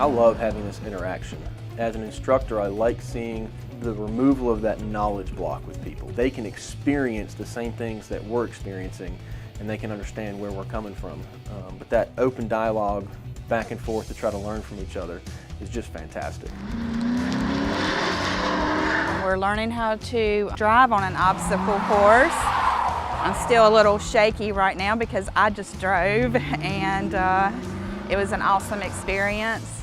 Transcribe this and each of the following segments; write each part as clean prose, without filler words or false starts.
I love having this interaction. As an instructor, I like seeing the removal of that knowledge block with people. They can experience the same things that we're experiencing, and they can understand where we're coming from. But that open dialogue back and forth to try to learn from each other is just fantastic. We're learning how to drive on an obstacle course. I'm still a little shaky right now because I just drove, and it was an awesome experience.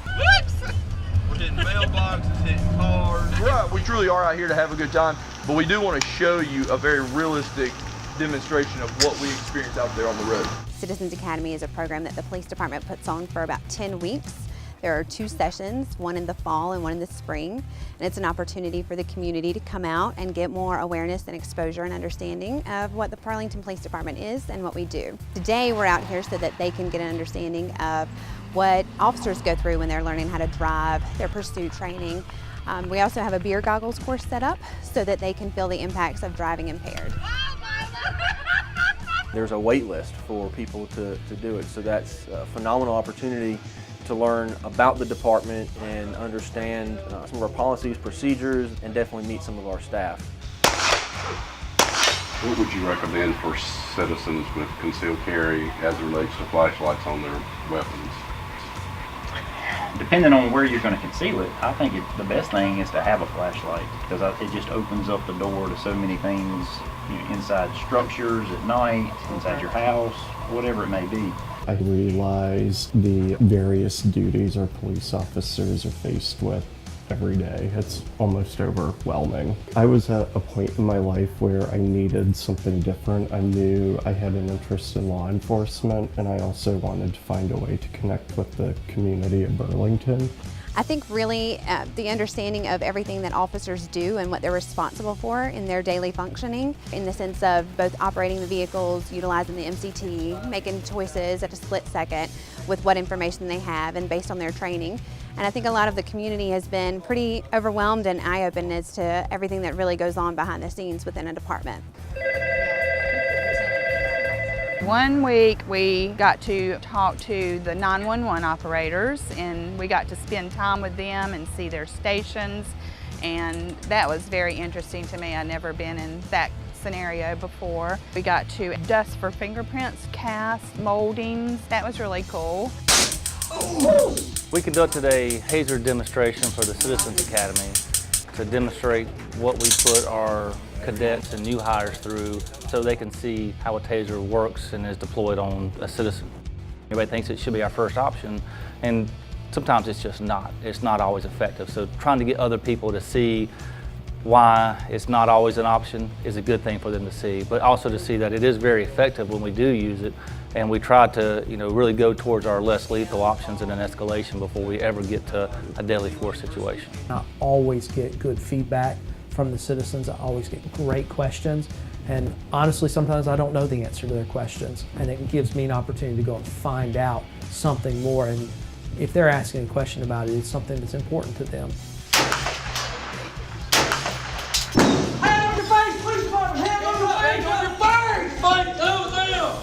We're hitting mailboxes, hitting cars. Right, we truly are out here to have a good time, but we do want to show you a very realistic demonstration of what we experience out there on the road. Citizens Academy is a program that the police department puts on for about 10 weeks. There are 2 sessions, one in the fall and one in the spring, and it's an opportunity for the community to come out and get more awareness and exposure and understanding of what the Arlington Police Department is and what we do. Today we're out here so that they can get an understanding of what officers go through when they're learning how to drive, their pursuit training. We also have a beer goggles course set up so that they can feel the impacts of driving impaired. There's a wait list for people to do it, so that's a phenomenal opportunity to learn about the department and understand some of our policies, procedures, and definitely meet some of our staff. What would you recommend for citizens with concealed carry as it relates to flashlights on their weapons? Depending on where you're going to conceal it, I think the best thing is to have a flashlight, because it just opens up the door to so many things, inside structures at night, inside your house, whatever it may be. I realize the various duties our police officers are faced with every day. It's almost overwhelming. I was at a point in my life where I needed something different. I knew I had an interest in law enforcement, and I also wanted to find a way to connect with the community of Burlington. I think really the understanding of everything that officers do and what they're responsible for in their daily functioning, in the sense of both operating the vehicles, utilizing the MCT, making choices at a split second with what information they have and based on their training. And I think a lot of the community has been pretty overwhelmed and eye-open as to everything that really goes on behind the scenes within a department. One week we got to talk to the 911 operators, and we got to spend time with them and see their stations, and that was very interesting to me. I'd never been in that scenario before. We got to dust for fingerprints, cast, moldings. That was really cool. We conducted a Hazer demonstration for the Citizens Academy to demonstrate what we put our cadets and new hires through so they can see how a taser works and is deployed on a citizen. Everybody thinks it should be our first option, and sometimes it's just not. It's not always effective. So trying to get other people to see why it's not always an option is a good thing for them to see, but also to see that it is very effective when we do use it, and we try to really go towards our less lethal options in an escalation before we ever get to a deadly force situation. I always get good feedback from the citizens. I always get great questions, and honestly sometimes I don't know the answer to their questions, and it gives me an opportunity to go and find out something more, and if they're asking a question about it, it's something that's important to them.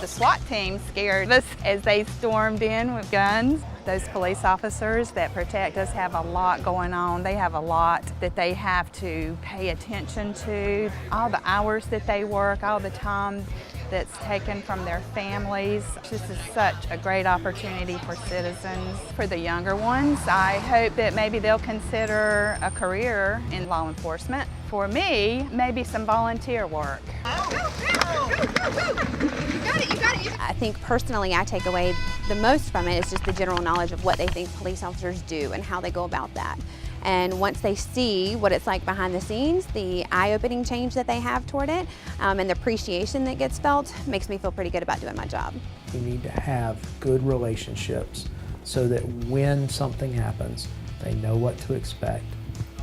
The SWAT team scared us as they stormed in with guns. Those police officers that protect us have a lot going on. They have a lot that they have to pay attention to. All the hours that they work, all the time that's taken from their families. This is such a great opportunity for citizens. For the younger ones, I hope that maybe they'll consider a career in law enforcement. For me, maybe some volunteer work. I think personally I take away the most from it is just the general knowledge of what they think police officers do and how they go about that. And once they see what it's like behind the scenes, the eye-opening change that they have toward it, and the appreciation that gets felt makes me feel pretty good about doing my job. You need to have good relationships so that when something happens, they know what to expect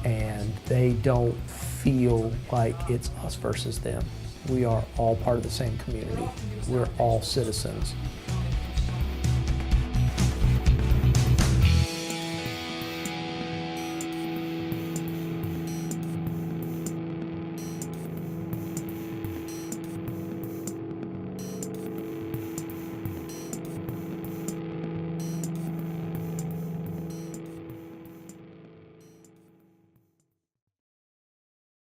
and they don't feel like it's us versus them. We are all part of the same community. We're all citizens.